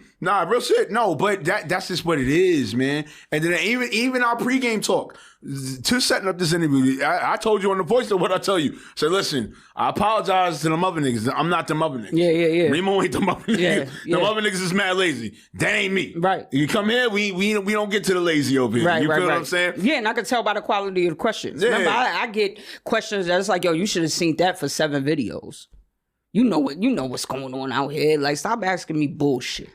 Real shit. No, but that's just what it is, man. And then even our pregame talk. To setting up this interview, I told you on the voice of what I tell you. So listen, I apologize to the mother niggas. I'm not the mother niggas. Yeah. Remo ain't the mother niggas. The mother niggas is mad lazy. That ain't me. Right. You come here, we don't get to the lazy over here. Right, you feel what I'm saying? Yeah, and I can tell by the quality of the questions. Yeah. Remember, I get questions that's like, yo, you should have seen that for 7 videos. You know what's going on out here. Like, stop asking me bullshit.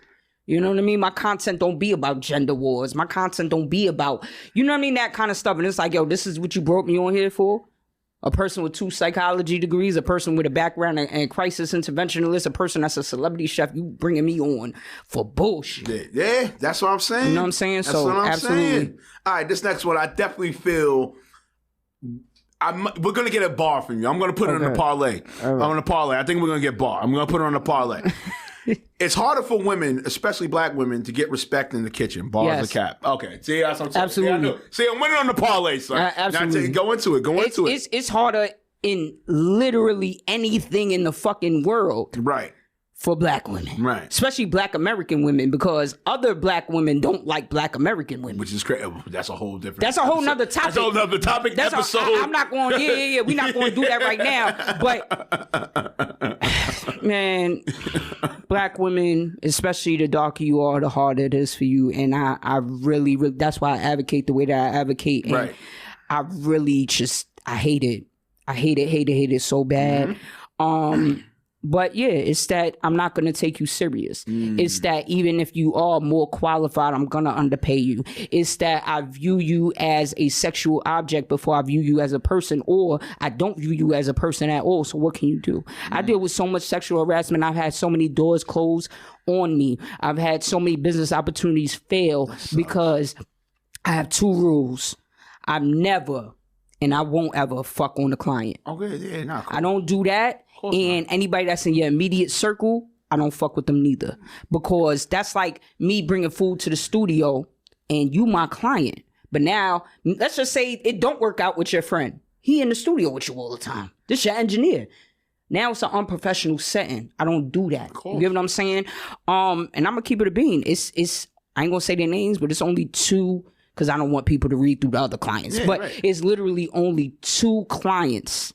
You know what I mean? My content don't be about gender wars. My content don't be about, you know what I mean? That kind of stuff. And it's like, yo, this is what you brought me on here for? A person with 2 psychology degrees, a person with a background in crisis interventionalist, a person that's a celebrity chef. You bringing me on for bullshit. Yeah, that's what I'm saying. You know what I'm saying? That's So, what I'm absolutely. saying. All right, this next one, I definitely feel... we're going to get a bar from you. I'm going to put it on the parlay. I'm going to parlay. I think we're going to get bar. I'm going to put it on the parlay. It's harder for women, especially black women, to get respect in the kitchen. Bars or cap. Okay. See, that's what I'm saying. Absolutely. See, I'm winning on the parlay, son. Absolutely. Go into it. It's harder in literally anything in the fucking world. Right. For black women. Right. Especially black American women, because other black women don't like black American women. Which is crazy. That's a whole different... That's a whole nother topic. That's a whole nother topic episode. I'm not going... Yeah. We're not going to do that right now. But, man, black women, especially the darker you are, the harder it is for you. And I really... That's why I advocate the way that I advocate. And right. I really just... I hate it. I hate it so bad. Mm-hmm. But yeah, it's that I'm not going to take you serious. It's that even if you are more qualified, I'm going to underpay you. It's that I view you as a sexual object before I view you as a person, or I don't view you as a person at all. So what can you do? I deal with so much sexual harassment. I've had so many doors closed on me. I've had so many business opportunities fail because I have 2 rules. I've never, and I won't ever fuck on the client. Okay, yeah, nah, cool. I don't do that. And anybody that's in your immediate circle, I don't fuck with them neither. Because that's like me bringing food to the studio and you my client. But now, let's just say it don't work out with your friend. He in the studio with you all the time. This your engineer. Now it's an unprofessional setting. I don't do that. You get what I'm saying? And I'm going to keep it a bean. It's I ain't going to say their names, but it's only 2, because I don't want people to read through the other clients. Yeah, but right. It's literally only 2 clients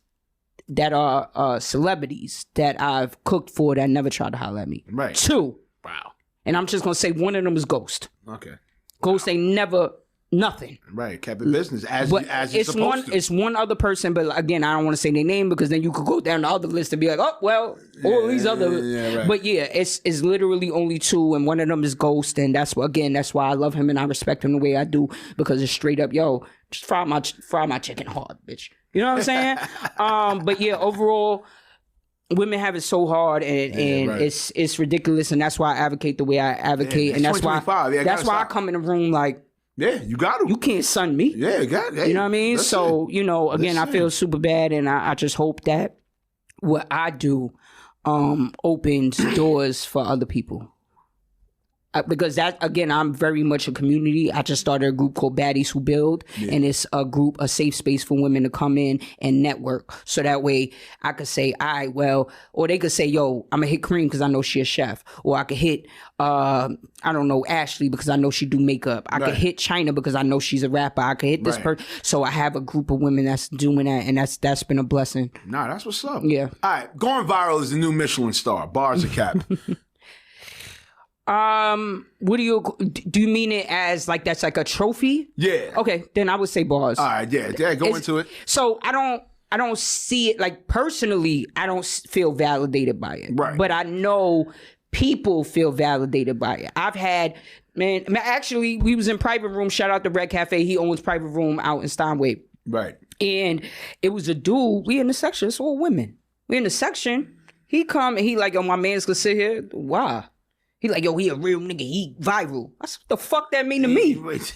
that are celebrities that I've cooked for that never tried to holler at me. Right. 2. Wow. And I'm just going to say one of them is Ghost. Okay. Ghost ain't never, nothing. Right. Kept it business as it's supposed to. It's one other person, but again, I don't want to say their name because then you could go down the other list and be like, oh, well, all these other. Yeah, right. But yeah, it's literally only 2, and one of them is Ghost, and that's why I love him and I respect him the way I do, because it's straight up, yo, just fry my chicken hard, bitch. You know what I'm saying? But yeah, overall, women have it so hard, and right. it's ridiculous, and that's why I advocate the way I advocate, Yeah, and that's why I come in the room like, yeah, you got to. You can't sun me. Yeah, you got it. You know what I mean? So, again, I feel super bad, and I just hope that what I do opens doors for other people. Because that, again, I'm very much a community. I just started a group called Baddies Who Build, and it's a safe space for women to come in and network. So that way I could say, or they could say, yo, I'm going to hit Cream because I know she a chef. Or I could hit, Ashley because I know she do makeup. I could hit China because I know she's a rapper. I could hit this person. So I have a group of women that's doing that, and that's been a blessing. Nah, that's what's up. Yeah. All right, going viral is the new Michelin star. Bars or cap? What do you mean it as like that's like a trophy? Yeah. Okay, then I would say bars. All right, yeah, go into it. So I don't see it like personally. I don't feel validated by it. Right. But I know people feel validated by it. I've had actually we was in private room. Shout out to Red Cafe. He owns private room out in Steinway. Right. And it was a dude. We in the section. It's all women. We in the section. He come and he like, yo, my man's gonna sit here. Why? He like, yo, he a real nigga. He viral. I said, what the fuck that mean to me? That's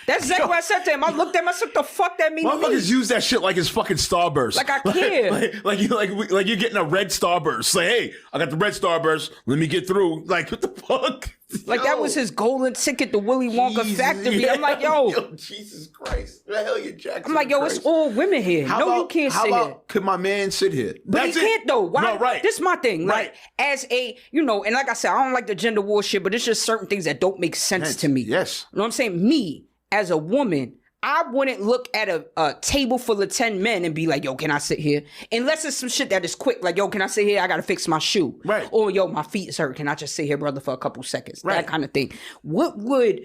exactly what I said to him. I looked at him. I said, what the fuck that mean to me? Motherfuckers use that shit like it's fucking Starburst. Like I care. Like you're getting a red Starburst. Like, hey, I got the red Starburst. Let me get through. Like, what the fuck? Like, that was his golden ticket to Willy Wonka factory. Yeah. I'm like, yo, Jesus Christ. The hell you Jackson. I'm like, yo, it's all women here. You can't sit here. Could my man sit here? But he can't, though. Why? No, right. This is my thing. Right. Like, as a, and like I said, I don't like the gender war shit, but it's just certain things that don't make sense to me. Yes. You know what I'm saying? Me, as a woman, I wouldn't look at a table full of 10 men and be like, yo, can I sit here? Unless it's some shit that is quick. Like, yo, can I sit here? I got to fix my shoe. Right. Or, yo, my feet is hurt. Can I just sit here, brother, for a couple seconds? Right. That kind of thing. What would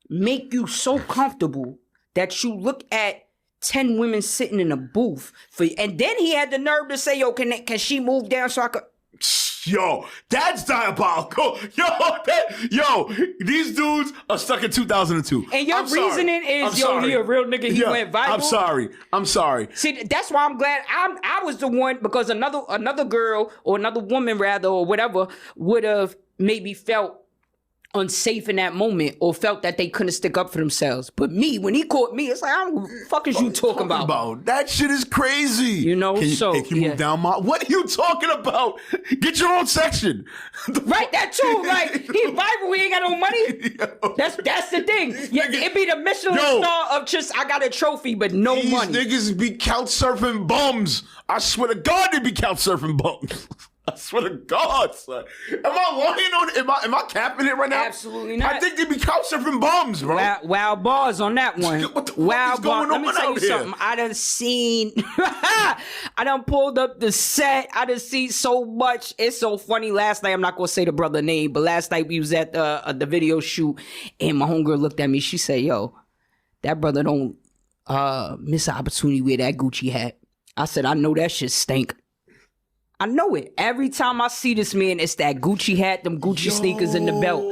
make you so comfortable that you look at 10 women sitting in a booth and then he had the nerve to say, yo, can she move down so I could? Yo, that's diabolical. Yo, these dudes are stuck in 2002. And your reasoning is, he a real nigga, he went viral? I'm sorry. See, that's why I'm glad I was the one, because another girl, or another woman rather, or whatever, would have maybe felt unsafe in that moment, or felt that they couldn't stick up for themselves. But me, when he caught me, it's like, what the fuck is you talking about? That shit is crazy. You know, can you move down my... What are you talking about? Get your own section. Right, that too. Like, he viral, we ain't got no money. That's the thing. Yeah, it be the Michelin star of just, I got a trophy, but no money. These niggas be couch surfing bums. I swear to God, they be couch surfing bums. I swear to God, son. Am I lying on? Am I capping it right now? Absolutely not. I think they be couch surfing bums, bro. Wild bars on that one. What the wild fuck is going on? Let me tell you something. I done seen. I done pulled up the set. I done seen so much. It's so funny. Last night, I'm not gonna say the brother name, but last night we was at the video shoot, and my homegirl looked at me. She said, "Yo, that brother don't miss an opportunity with that Gucci hat." I said, "I know that shit stink. I know it. Every time I see this man, it's that Gucci hat, them Gucci sneakers, and the belt."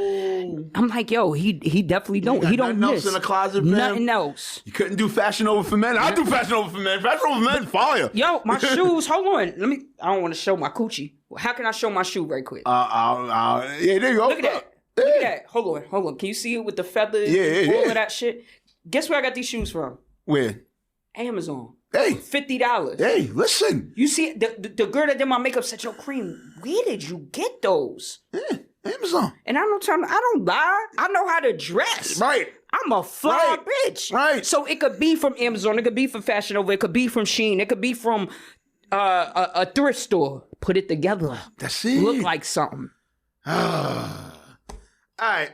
I'm like, yo, he definitely don't. He don't miss. Else in the closet, man? Nothing else. You couldn't do Fashion Over for Men. I do Fashion Over for Men. Fashion Over for Men, fire. Yo, my shoes. Hold on. I don't want to show my coochie. How can I show my shoe right quick? Yeah, there you go. Look at that. Look at that. Hold on. Can you see it with the feathers? Yeah. All of that shit. Guess where I got these shoes from? Where? Amazon. Hey. $50. Hey, listen. You see, the girl that did my makeup said, "Yo, Cream, where did you get those?" Yeah, Amazon. And I don't lie. I know how to dress. Right. I'm a fly bitch. Right. So it could be from Amazon. It could be from Fashion Over. It could be from Shein. It could be from a thrift store. Put it together. That's it. Look like something. All right.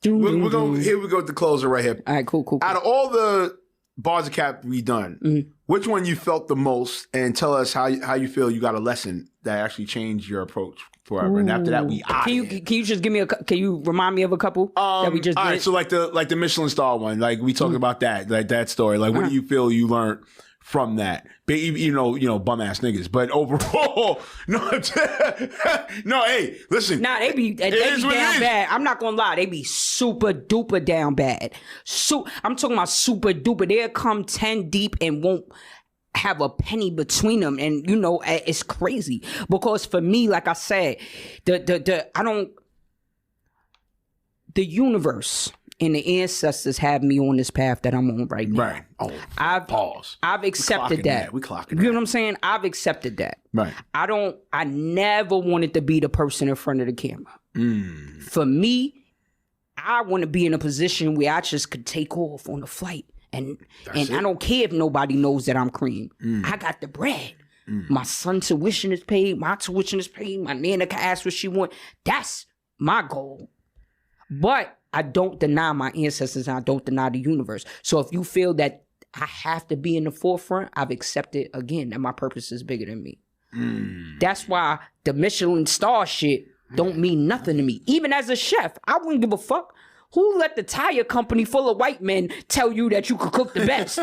We're going. Here we go with the closer right here. All right, cool. Out of all the Bars of Cap we done, which one you felt the most, and tell us how you feel you got a lesson that actually changed your approach forever. And after that, can you just give me can you remind me of a couple that we just did? All right, so like the Michelin star one, like we talking about that, like that story. Like what do you feel you learned from that? You know, bum ass niggas. But overall, no, hey, listen. Nah, they be down bad. I'm not gonna lie, they be super duper down bad. I'm talking about super duper. They'll come 10 deep and won't have a penny between them, and it's crazy. Because for me, like I said, the universe and the ancestors have me on this path that I'm on right now. Right. Oh, I've accepted that. We clocking that. You know what I'm saying? I've accepted that. Right. I never wanted to be the person in front of the camera. For me, I want to be in a position where I just could take off on a flight. And I don't care if nobody knows that I'm Cream. I got the bread. My son's tuition is paid. My tuition is paid. My nana can ask what she want. That's my goal. But I don't deny my ancestors, and I don't deny the universe. So if you feel that I have to be in the forefront, I've accepted again that my purpose is bigger than me. That's why the Michelin star shit don't mean nothing to me. Even as a chef, I wouldn't give a fuck. Who let the tire company full of white men tell you that you could cook the best?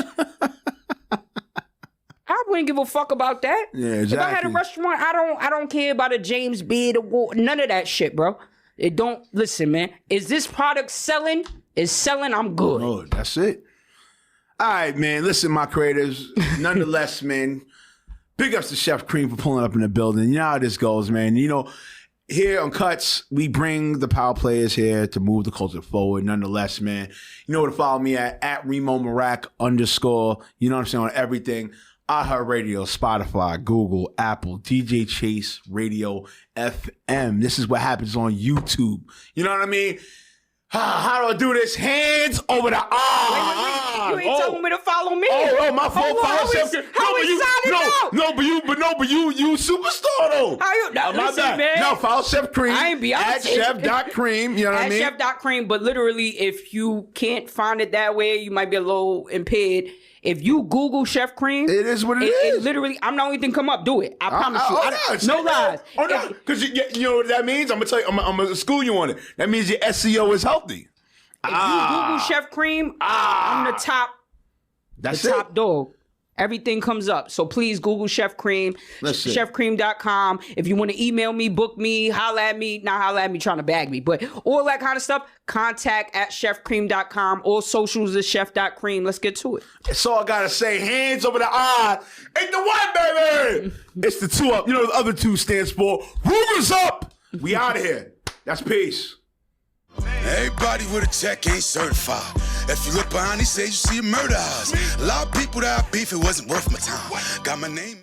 I wouldn't give a fuck about that. Yeah, exactly. If I had a restaurant, I don't care about a James Beard award, none of that shit, bro. It don't, listen, man. Is this product selling? It's selling, I'm good. Oh, that's it. All right, man. Listen, my creators. Nonetheless, man, big ups to Chef Cream for pulling up in the building. You know how this goes, man. Here on Cuts, we bring the power players here to move the culture forward. Nonetheless, man, you know where to follow me at Remo Marac _. You know what I'm saying, on everything. iHeartRadio, Spotify, Google, Apple, DJ Chase, Radio, FM. This is what happens on YouTube. You know what I mean? How do I do this? Hands over the You ain't telling me to follow me. Oh, my fault. But you superstar though. How you? No, my listen, bad. man. No, follow Chef Cream. I ain't Beyonce. At chef.cream. You know what I mean? At chef.cream. But literally, if you can't find it that way, you might be a little impaired. If you Google Chef Cream, it is what it is. It literally, I'm the only thing come up. Do it. I promise you. No lies. Oh no, because you know what that means. I'm gonna tell you. I'm gonna school you on it. That means your SEO is healthy. If you Google Chef Cream, I'm the top. That's the top dog. Everything comes up. So please Google Chef Cream, Listen. chefcream.com. If you want to email me, book me, holla at me, not holla at me trying to bag me, but all that kind of stuff, contact at chefcream.com. All socials is chef.cream. Let's get to it. That's all I gotta say. Hands over the eye. Ain't the one, baby. It's the two up. You know what the other two stands for? Rumors up. We out of here. That's peace. Everybody with a check ain't certified. If you look behind these shades, you see a murder eyes. A lot of people that I beef, it wasn't worth my time. Got my name.